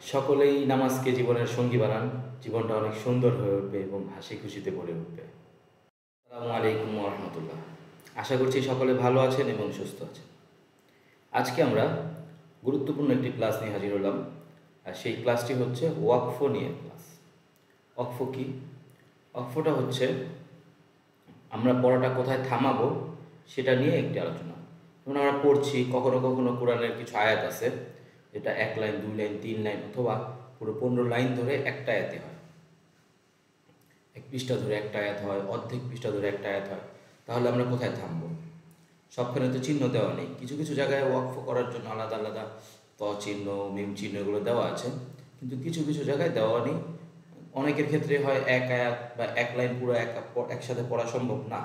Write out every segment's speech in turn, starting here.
সকলেই নামাজকে জীবনের সঙ্গী বানান, জীবনটা অনেক সুন্দর হয়ে উঠবে এবং হাসি খুশিতে ভরে উঠবে। আসসালামু আলাইকুম রহমতুল্লাহ। আশা করছি সকলে ভালো আছেন এবং সুস্থ আছেন। আজকে আমরা গুরুত্বপূর্ণ একটি ক্লাস নিয়ে হাজির হলাম। আর সেই ক্লাসটি হচ্ছে ওয়াকফ নিয়ে ক্লাস। ওয়াকফ কি? ওয়াকফটা হচ্ছে আমরা পড়াটা কোথায় থামাবো সেটা নিয়ে একটি আলোচনা। যেমন আমরা পড়ছি, কখনো কখনো কোরআনের কিছু আয়াত আছে যেটা 1 লাইন, 2 লাইন, 3 লাইন অথবা পুরো 15 লাইন ধরে একটা আয়াতে হয়, 1 পৃষ্ঠা ধরে একটা আয়াত হয়, অর্ধেক পৃষ্ঠা ধরে একটা আয়াত হয়। তাহলে আমরা কোথায় থামবো? সবখানে তো চিহ্ন দেওয়া নেই। কিছু কিছু জায়গায় ওয়াকফ করার জন্য আলাদা আলাদা ত চিহ্ন, মিম চিহ্ন এগুলো দেওয়া আছে, কিন্তু কিছু কিছু জায়গায় দেওয়া নেই। অনেকের ক্ষেত্রে হয় এক আয়াত বা 1 লাইন পুরো একসাথে পড়া সম্ভব না।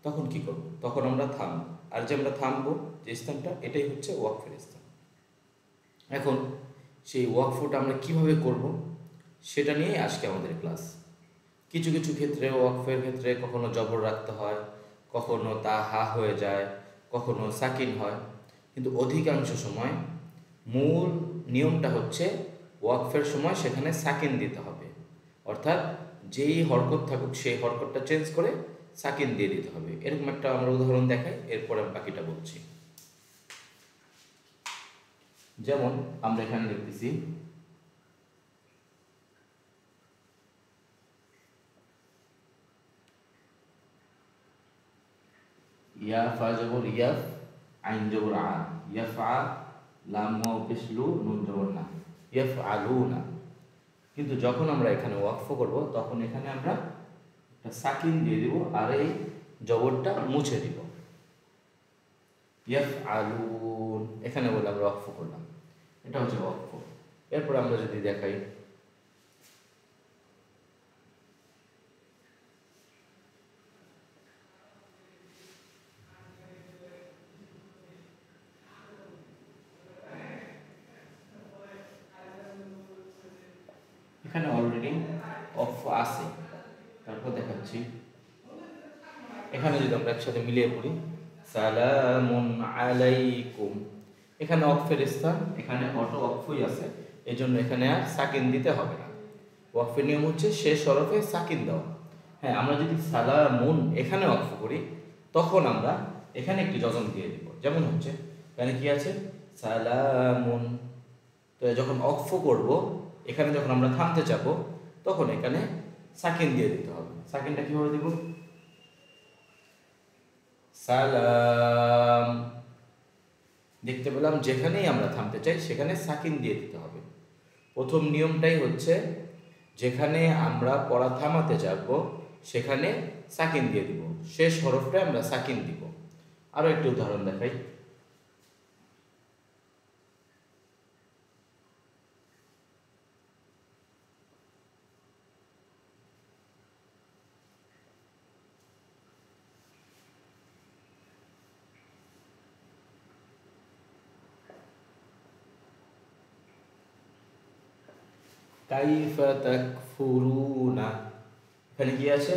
তখন কি করব? তখন আমরা থামবো। আর যে আমরা থামবো যে স্থানটা, এটাই হচ্ছে ওয়াকফের স্থান। এখন সেই ওয়াকফটা আমরা কিভাবে করব সেটা নিয়েই আজকে আমাদের ক্লাস। কিছু কিছু ক্ষেত্রে ওয়াকফের ক্ষেত্রে কখনো জবর রাখতে হয়, কখনো তা হা হয়ে যায়, কখনো সাকিন হয়, কিন্তু অধিকাংশ সময় মূল নিয়মটা হচ্ছে ওয়াকফের সময় সেখানে সাকিন দিতে হবে। অর্থাৎ যেই হরকত থাকুক সেই হরকতটা চেঞ্জ করে সাকিন দিয়ে দিতে হবে। এরকম একটা আমরা উদাহরণ দেখাই, এরপরে আমি বাকিটা বলছি। যেমন আমরা এখানে লিখতেছি ইয়া ফা জবর ইয়াফ, আইন জবর আ, ইয়াফা, লাম ওয়াও পেশ লু, নুন জবর না, ইয়াফআলুনা। কিন্তু যখন আমরা এখানে ওয়াকফ করব তখন এখানে আমরা একটা সাকিন দিয়ে দিব আর এই জবরটা মুছে দিব। ইয়াফআলুন, এখানে বলে আমরা ওয়াকফ করলাম। এটা হচ্ছে ওয়াকফ। এরপর আমরা যদি দেখাই এখানে অলরেডি অফ আছে, তারপর দেখাচ্ছি। এখানে যদি আমরা একসাথে মিলিয়ে পড়ি, সালামুন আলাইকুম, এখানে অফের স্থান, এখানে অটো অফই আছে, এই জন্য এখানে আর সাকিন দিতে হবে না। ওয়াকফের নিয়ম হচ্ছে শেষ হরফে সাকিন দেওয়া। হ্যাঁ, আমরা যদি সালামুন এখানে ওয়াকফ করি তখন আমরা এখানে একটি যজম দিয়ে দিব। যেমন হচ্ছে এখানে কি আছে, সালামুন। তো যখন ওয়াকফ করব, এখানে যখন আমরা থামতে চাবো তখন এখানে সাকিন দিয়ে দিতে হবে। সাকিনটা কিভাবে দিব? সালাম। দেখতে পেলাম যেখানেই আমরা থামতে চাই সেখানে সাকিন দিয়ে দিতে হবে। প্রথম নিয়মটাই হচ্ছে যেখানে আমরা পড়া থামাতে যাব সেখানে সাকিন দিয়ে দিব, শেষ হরফটায় আমরা সাকিন দিব। আরও একটি উদাহরণ দেখাই। কাইফা তাকফুরুনা, এখানে কি আছে?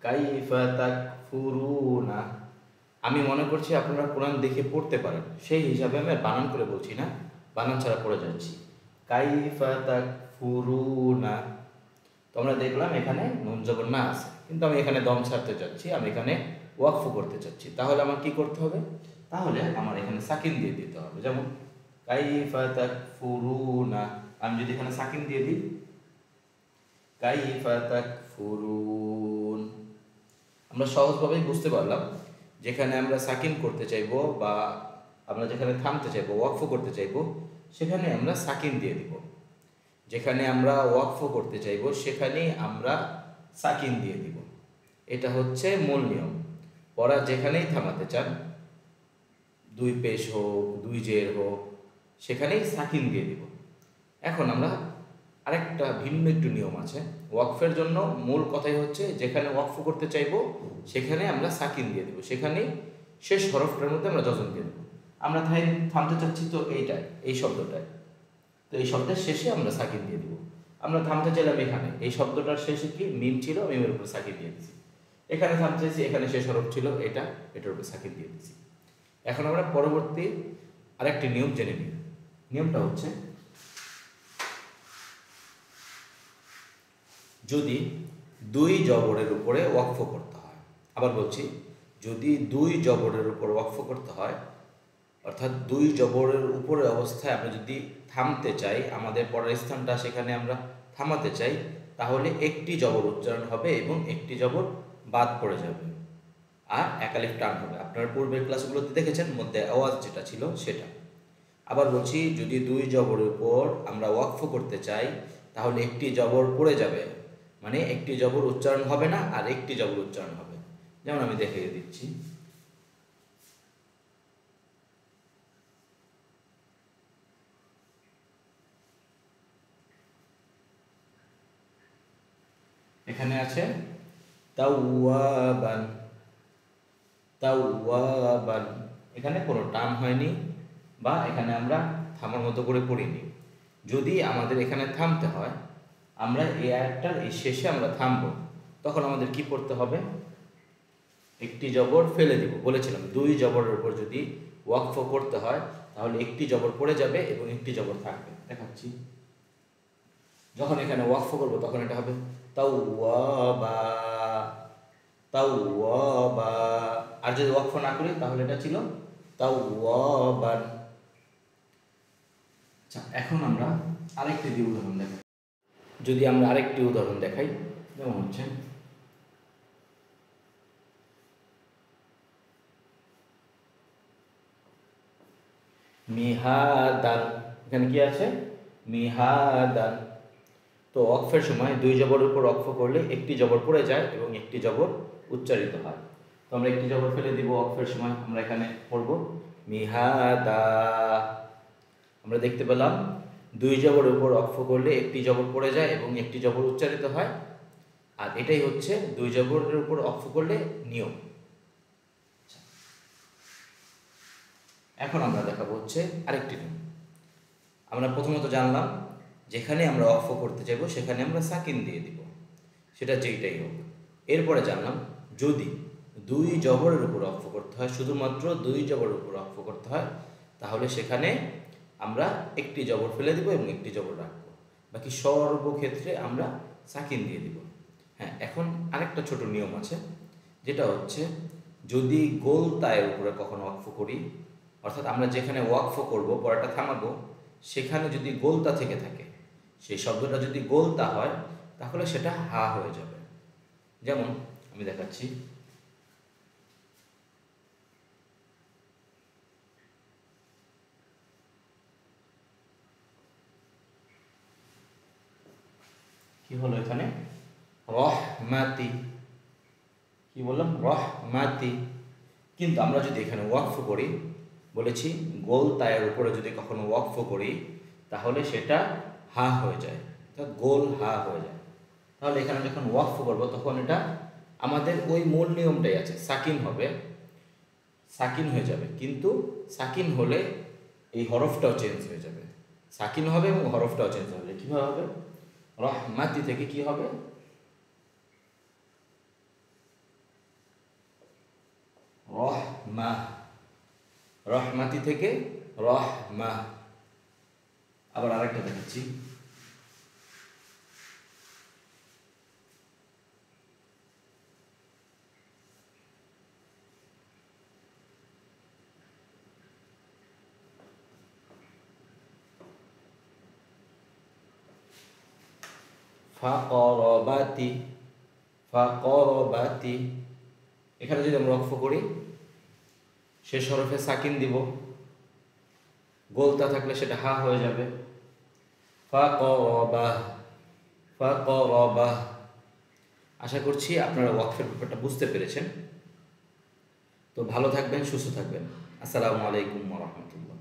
কাইফা তাকফুরুনা। আমি মনে করছি আপনারা কোরআন দেখে পড়তে পারেন, সেই হিসাবে আমি বানান করে বলছি না, বানান ছাড়া পড়ে যাচ্ছি। কাইফা তাকফুরুনা। তো আমরা দেখলাম এখানে নুন জবর না আছে, কিন্তু আমি এখানে দম ছাড়তে চাচ্ছি, আমি এখানে ওয়াকফ করতে চাচ্ছি। তাহলে আমার কি করতে হবে? তাহলে আমার এখানে সাকিন দিয়ে দিতে হবে। যেমন কাইফা তাকফুরুনা, আমি যদি এখানে সাকিন দিয়ে দিই, কাইফা তাকফুরুন, আমরা সহজভাবেই বুঝতে পারলাম যেখানে আমরা সাকিন করতে চাইবো বা আমরা যেখানে থামতে চাইবো, ওয়াকফ করতে চাইবো, সেখানে আমরা সাকিন দিয়ে দিব। যেখানে আমরা ওয়াকফ করতে চাইবো সেখানেই আমরা সাকিন দিয়ে দিব। এটা হচ্ছে মূল নিয়ম। পড়া যেখানেই থামাতে চান, 2 পেশ হোক, 2 জের হোক, সেখানেই সাকিন দিয়ে দিব। এখন আমরা আরেকটা ভিন্ন একটু নিয়ম আছে ওয়াকফের জন্য। মূল কথাই হচ্ছে যেখানে ওয়াকফ করতে চাইবো সেখানে আমরা সাকিন দিয়ে দেবো, সেখানেই শেষ হরফটার মধ্যে আমরা যজম দিয়ে দেবো। আমরা থামতে চাচ্ছি তো এইটাই, এই শব্দটায়, তো এই শব্দের শেষে আমরা সাকিন দিয়ে দেবো। আমরা থামতে চাইলাম এখানে, এই শব্দটার শেষে কি মিম ছিল, মিমের উপর সাকিন দিয়ে দিচ্ছি। এখানে থামতে চাইছি, এখানে শেষ হরফ ছিল এটা, এটার উপর সাকিন দিয়ে দিচ্ছি। এখন আমরা পরবর্তী আরেকটি নিয়ম জেনে নিই। নিয়মটা হচ্ছে যদি দুই জবরের উপরে ওয়াকফ করতে হয়। আবার বলছি, যদি দুই জবরের উপর ওয়াকফ করতে হয়, অর্থাৎ দুই জবরের উপরে অবস্থায় আমরা যদি থামতে চাই, আমাদের পরের স্থানটা সেখানে আমরা থামাতে চাই, তাহলে একটি জবর উচ্চারণ হবে এবং একটি জবর বাদ পড়ে যাবে আর একালিফ টান হবে। আপনারা পূর্বের ক্লাসগুলোতে দেখেছেন মধ্যে আওয়াজ যেটা ছিল সেটা। আবার বলছি, যদি দুই জবরের উপর আমরা ওয়াকফ করতে চাই, তাহলে একটি জবর পড়ে যাবে, মানে একটি জবর উচ্চারণ হবে না আর একটি জবর উচ্চারণ হবে। যেমন আমি দেখিয়ে দিচ্ছি, এখানে আছে তাওয়াবান, তাওয়াবান, এখানে কোনো টান হয়নি বা এখানে আমরা থামার মতো করে পড়িনি। যদি আমাদের এখানে থামতে হয়, আমরা এই আয়াতটার এই শেষে আমরা থামবো, তখন আমাদের কি পড়তে হবে? একটি জবর ফেলে দিব। বলেছিলাম দুই জবরের উপর যদি ওয়াকফ করতে হয়, তাহলে একটি জবর পড়ে যাবে এবং একটি জবর থাকবে। দেখাচ্ছি, যখন এখানে ওয়াকফ করবো তখন এটা হবে তাওয়াবা, তাওয়াবা। আর যদি ওয়াকফ না করি তাহলে এটা ছিল তাওয়াবান। আচ্ছা, এখন আমরা আরেকটি উদাহরণ দেখাই। যদি আমরা আরেকটি উদাহরণ দেখাই, যেমন হচ্ছে মিহাদান, এখানে কি আছে? মিহাদান। তো ওয়াকফের সময় দুই জবরের উপর ওয়াকফ করলে একটি জবর পড়ে যায় এবং একটি জবর উচ্চারিত হয়। তো আমরা একটি জবর ফেলে দিব ওয়াকফের সময়, আমরা এখানে পড়ব মিহাদা। আমরা দেখতে পেলাম দুই জবরের উপর ওয়াকফ করলে একটি জবর পড়ে যায় এবং একটি জবর উচ্চারিত হয়, আর এটাই হচ্ছে দুই জবরের উপর ওয়াকফ করলে নিয়ম। এখন আমরা দেখাবো হচ্ছে আরেকটি নিয়ম। আমরা প্রথমত জানলাম যেখানে আমরা ওয়াকফ করতে চাইব সেখানে আমরা সাকিন দিয়ে দিব, সেটা যেইটাই হোক। এরপরে জানলাম যদি দুই জবরের উপর ওয়াকফ করতে হয়, শুধুমাত্র দুই জবরের উপর ওয়াকফ করতে হয়, তাহলে সেখানে আমরা একটি জবর ফেলে দিব এবং একটি জবর রাখবো, বাকি সর্বক্ষেত্রে আমরা সাকিন দিয়ে দিব। হ্যাঁ, এখন আরেকটা ছোট নিয়ম আছে, যেটা হচ্ছে যদি গোল তায়ের উপরে কখনো ওয়াকফ করি, অর্থাৎ আমরা যেখানে ওয়াকফ করব, পড়াটা থামাবো, সেখানে যদি গোলতা থেকে থাকে, সেই শব্দটা যদি গোলতা হয়, তাহলে সেটা হা হয়ে যাবে। যেমন আমি দেখাচ্ছি, কি হলো এখানে? রহমাতি, কি বললাম? রহমাতি। কিন্তু আমরা যদি এখানে ওয়াকফ করি, বলেছি গোল তায়ের উপরে যদি কখনো ওয়াকফ করি, তাহলে সেটা হা হয়ে যায়, অর্থাৎ গোল হা হয়ে যায়। তাহলে এখানে যখন ওয়াকফ করবো তখন এটা আমাদের ওই মূল নিয়মটাই আছে, সাকিন হবে, সাকিন হয়ে যাবে। কিন্তু সাকিন হলে এই হরফটাও চেঞ্জ হয়ে যাবে, সাকিন হবে এবং হরফটাও চেঞ্জ হবে। কীভাবে হবে? রহমাতি থেকে কি হবে? রহমা, রহমাতি থেকে রহমা। আবার আরেকটা দেখাচ্ছি, ফাকরবাতি, ফাকরবাতি। এখানে যদি আমরা ওয়াকফ করি, শেষ হরফে সাকিন দিব, গোলতা থাকলে সেটা হা হয়ে যাবে। ফাকরবাহ, ফাকরবাহ। আশা করছি আপনারা ওয়াকফের ব্যাপারটা বুঝতে পেরেছেন। তো ভালো থাকবেন, সুস্থ থাকবেন। আসসালামু আলাইকুম ওয়া রাহমাতুল্লাহ।